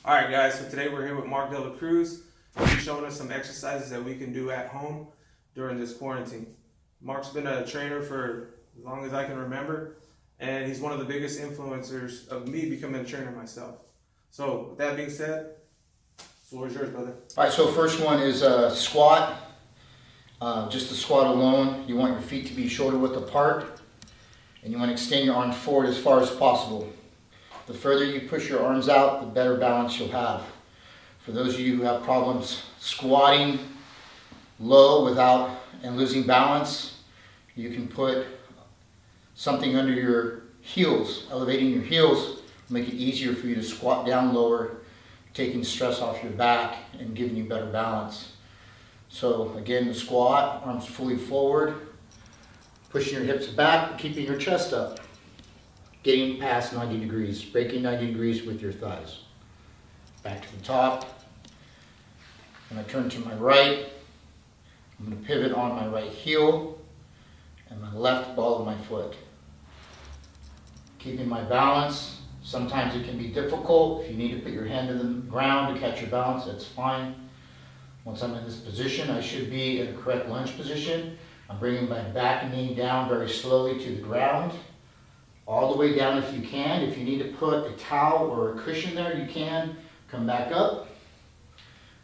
Alright guys, so today we're here with Marc De La Cruz. He's showing us some exercises that we can do at home during this quarantine. Marc's been a trainer for as long as I can remember, and he's one of the biggest influencers of me becoming a trainer myself. So with that being said, the floor is yours, brother. Alright, so first one is a squat. Just the squat alone. You want your feet to be shoulder width apart, and you want to extend your arms forward as far as possible. The further you push your arms out, the better balance you'll have. For those of you who have problems squatting low without and losing balance, you can put something under your heels. Elevating your heels will make it easier for you to squat down lower, taking stress off your back and giving you better balance. So again, the squat, arms fully forward, pushing your hips back, keeping your chest up. Getting past 90 degrees, breaking 90 degrees with your thighs. Back to the top. When I turn to my right, I'm going to pivot on my right heel and my left ball of my foot. Keeping my balance. Sometimes it can be difficult. If you need to put your hand to the ground to catch your balance, that's fine. Once I'm in this position, I should be in a correct lunge position. I'm bringing my back knee down very slowly to the ground. All the way down if you can. If you need to put a towel or a cushion there, you can. Come back up.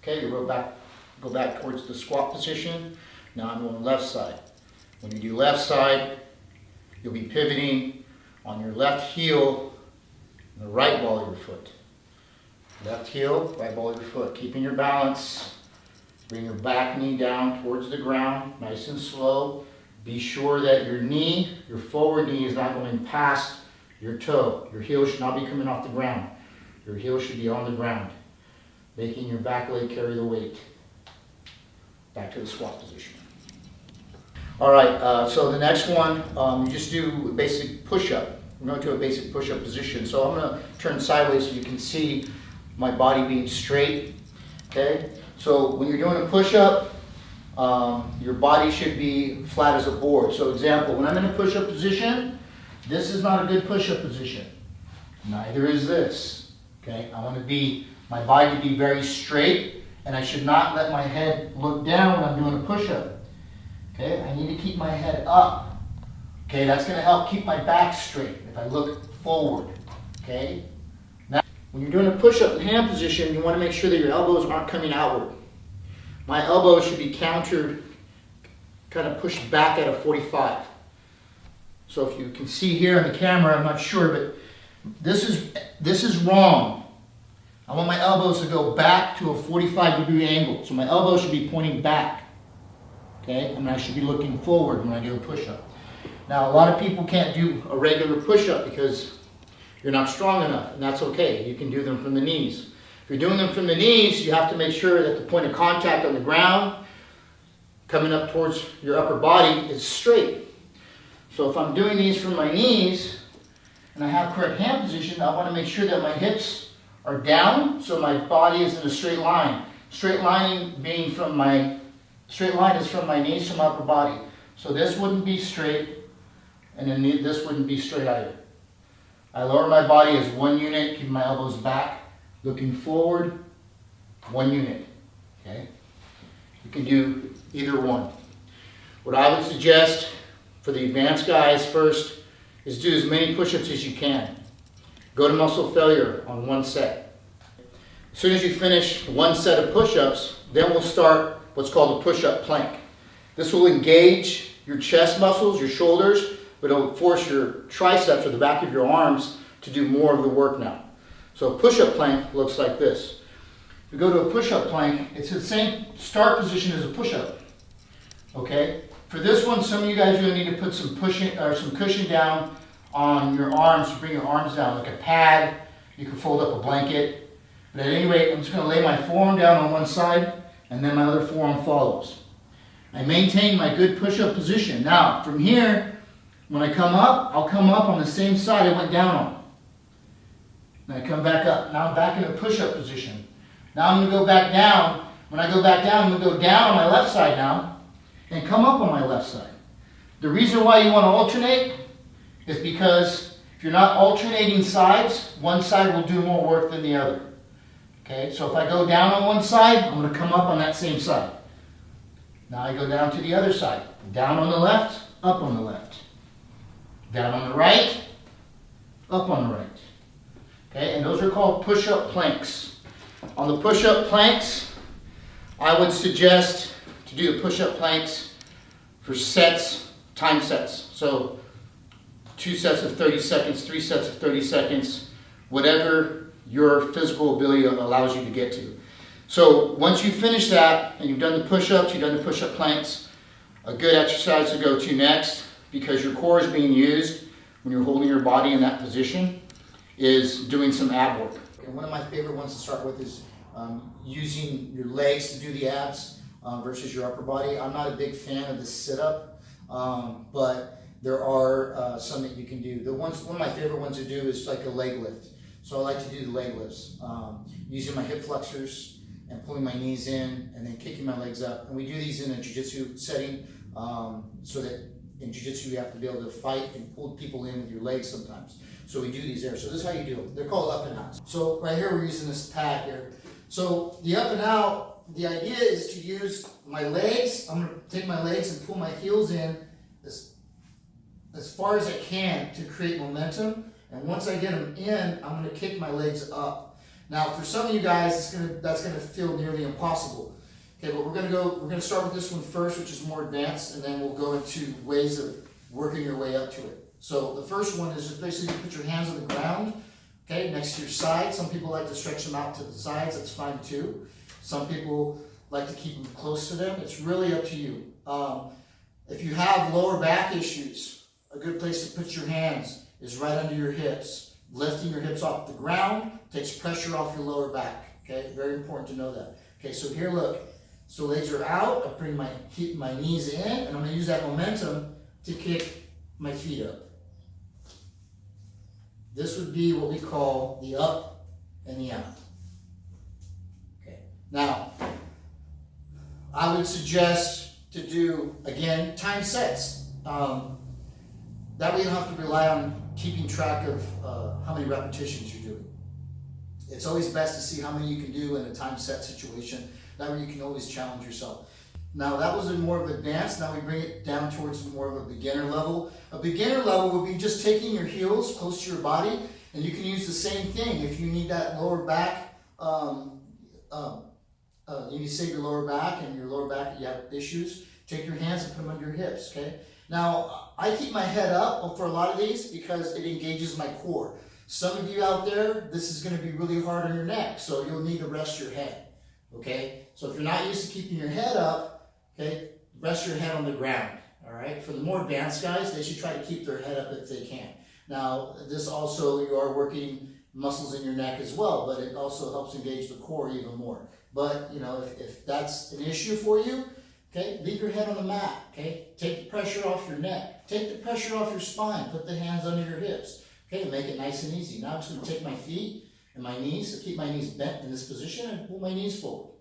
Okay, you go back towards the squat position. Now I'm on the left side. When you do left side, you'll be pivoting on your left heel and the right ball of your foot. Left heel, right ball of your foot. Keeping your balance. Bring your back knee down towards the ground, nice and slow. Be sure that your knee, your forward knee, is not going past your toe. Your heel should not be coming off the ground. Your heel should be on the ground, making your back leg carry the weight. Back to the squat position. All right, so the next one, you just do a basic push-up. We're going to a basic push-up position. So I'm going to turn sideways so you can see my body being straight. Okay, so when you're doing a push-up, your body should be flat as a board. So example, when I'm in a push-up position, this is not a good push-up position. Neither is this. Okay, I want my body to be very straight, and I should not let my head look down when I'm doing a push-up. Okay, I need to keep my head up. Okay, that's going to help keep my back straight if I look forward. Okay, now when you're doing a push-up in hand position, you want to make sure that your elbows aren't coming outward. My elbows should be countered, kind of pushed back at a 45. So if you can see here on the camera, I'm not sure, but this is wrong. I want my elbows to go back to a 45-degree angle. So my elbows should be pointing back. Okay, and I should be looking forward when I do a push-up. Now, a lot of people can't do a regular push-up because you're not strong enough, and that's okay. You can do them from the knees. If you're doing them from the knees, you have to make sure that the point of contact on the ground, coming up towards your upper body, is straight. So if I'm doing these from my knees, and I have correct hand position, I want to make sure that my hips are down, so my body is in a straight line. Straight line is from my knees to my upper body. So this wouldn't be straight, and then this wouldn't be straight either. I lower my body as one unit, keep my elbows back, looking forward, one unit. Okay? You can do either one. What I would suggest for the advanced guys first is do as many push-ups as you can. Go to muscle failure on one set. As soon as you finish one set of push-ups, then we'll start what's called a push-up plank. This will engage your chest muscles, your shoulders, but it'll force your triceps or the back of your arms to do more of the work now. So a push-up plank looks like this. If you go to a push-up plank, it's the same start position as a push-up. Okay? For this one, some of you guys are going to need to put some cushion down on your arms to bring your arms down, like a pad. You can fold up a blanket. But at any rate, I'm just going to lay my forearm down on one side, and then my other forearm follows. I maintain my good push-up position. Now, from here, when I come up, I'll come up on the same side I went down on. Then I come back up. Now I'm back in a push-up position. Now I'm going to go back down. When I go back down, I'm going to go down on my left side now and come up on my left side. The reason why you want to alternate is because if you're not alternating sides, one side will do more work than the other. Okay, so if I go down on one side, I'm going to come up on that same side. Now I go down to the other side. Down on the left, up on the left. Down on the right, up on the right. Okay, and those are called push-up planks. On the push-up planks, I would suggest to do the push-up planks for sets, time sets. So 2 sets of 30 seconds, 3 sets of 30 seconds, whatever your physical ability allows you to get to. So once you finish that and you've done the push-ups, you've done the push-up planks, a good exercise to go to next, because your core is being used when you're holding your body in that position, is doing some ab work. And one of my favorite ones to start with is using your legs to do the abs versus your upper body. I'm not a big fan of the sit-up, but there are some that you can do. One of my favorite ones to do is like a leg lift. So I like to do the leg lifts, using my hip flexors and pulling my knees in and then kicking my legs up. And we do these in a jiu-jitsu setting, so that in jiu-jitsu you have to be able to fight and pull people in with your legs sometimes. So we do these there. So this is how you do them. They're called up and outs. So right here we're using this pad here. So the up and out, the idea is to use my legs. I'm going to take my legs and pull my heels in as far as I can to create momentum. And once I get them in, I'm going to kick my legs up. Now, for some of you guys, that's going to feel nearly impossible. Okay, but we're going to start with this one first, which is more advanced, and then we'll go into ways of working your way up to it. So the first one is just basically put your hands on the ground, okay, next to your side. Some people like to stretch them out to the sides. That's fine too. Some people like to keep them close to them. It's really up to you. If you have lower back issues, a good place to put your hands is right under your hips. Lifting your hips off the ground takes pressure off your lower back. Okay, very important to know that. Okay, so here, look. So legs are out. I bring my knees in, and I'm going to use that momentum to kick my feet up. This would be what we call the up and the out. Okay. Now, I would suggest to do, again, time sets. That way you don't have to rely on keeping track of how many repetitions you're doing. It's always best to see how many you can do in a time set situation. That way you can always challenge yourself. Now that was more of advanced. Now we bring it down towards more of a beginner level. A beginner level would be just taking your heels close to your body, and you can use the same thing. If you need that lower back, you need to save your lower back, and your lower back, you have issues, take your hands and put them under your hips, okay? Now, I keep my head up for a lot of these because it engages my core. Some of you out there, this is going to be really hard on your neck, so you'll need to rest your head, okay? So if you're not used to keeping your head up, okay, rest your head on the ground, all right? For the more advanced guys, they should try to keep their head up if they can. Now, this also, you are working muscles in your neck as well, but it also helps engage the core even more. But, you know, if that's an issue for you, okay, leave your head on the mat, okay? Take the pressure off your neck. Take the pressure off your spine. Put the hands under your hips, okay? Make it nice and easy. Now I'm just going to take my feet and my knees, so keep my knees bent in this position and pull my knees forward.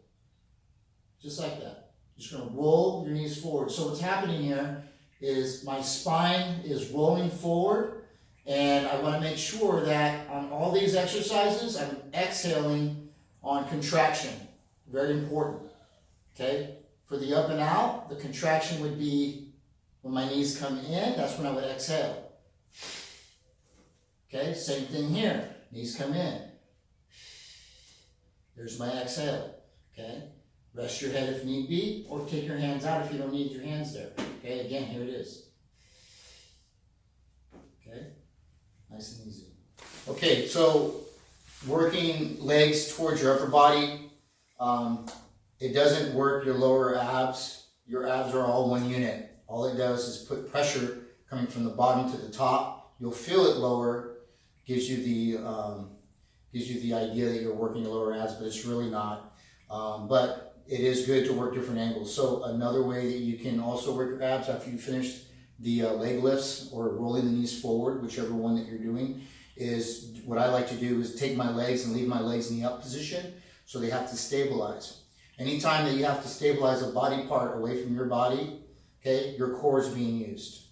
Just like that. Just going to roll your knees forward. So what's happening here is my spine is rolling forward, and I want to make sure that on all these exercises, I'm exhaling on contraction. Very important, okay? For the up and out, the contraction would be when my knees come in, that's when I would exhale. Okay, same thing here. Knees come in. There's my exhale, okay? Rest your head if need be, or take your hands out if you don't need your hands there. Okay, again, here it is. Okay, nice and easy. Okay, so working legs towards your upper body, it doesn't work your lower abs. Your abs are all one unit. All it does is put pressure coming from the bottom to the top. You'll feel it lower. Gives you the idea that you're working your lower abs, but it's really not. But it is good to work different angles. So another way that you can also work your abs after you finish the leg lifts or rolling the knees forward, whichever one that you're doing, is what I like to do is take my legs and leave my legs in the up position so they have to stabilize. Anytime that you have to stabilize a body part away from your body, okay, your core is being used,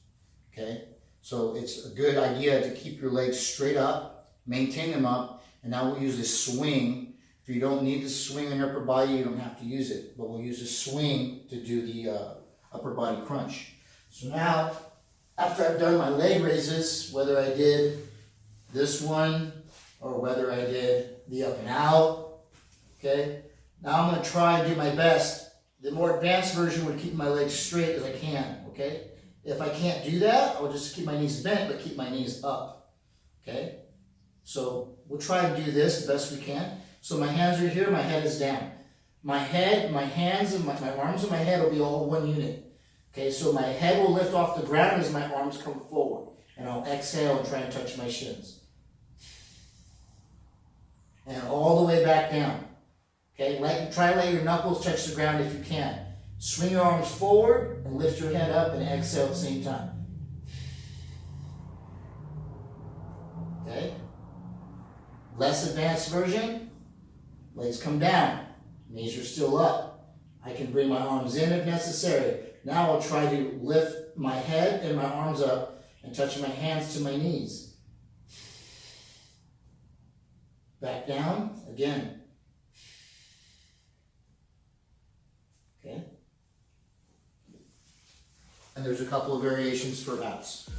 okay? So it's a good idea to keep your legs straight up, maintain them up, and now we'll use this swing. If you don't need to swing an upper body, you don't have to use it, but we'll use a swing to do the upper body crunch. So now, after I've done my leg raises, whether I did this one or whether I did the up and out, okay? Now I'm gonna try and do my best. The more advanced version would keep my legs straight as I can, okay? If I can't do that, I'll just keep my knees bent, but keep my knees up, okay? So we'll try and do this the best we can. So my hands are here, my head is down. My head, my hands, and my arms and my head will be all one unit. Okay, so my head will lift off the ground as my arms come forward. And I'll exhale and try and touch my shins. And all the way back down. Okay, try to let your knuckles touch the ground if you can. Swing your arms forward and lift your head up and exhale at the same time. Okay? Less advanced version, legs come down, knees are still up. I can bring my arms in if necessary. Now I'll try to lift my head and my arms up and touch my hands to my knees. Back down, again. Okay? And there's a couple of variations for outs.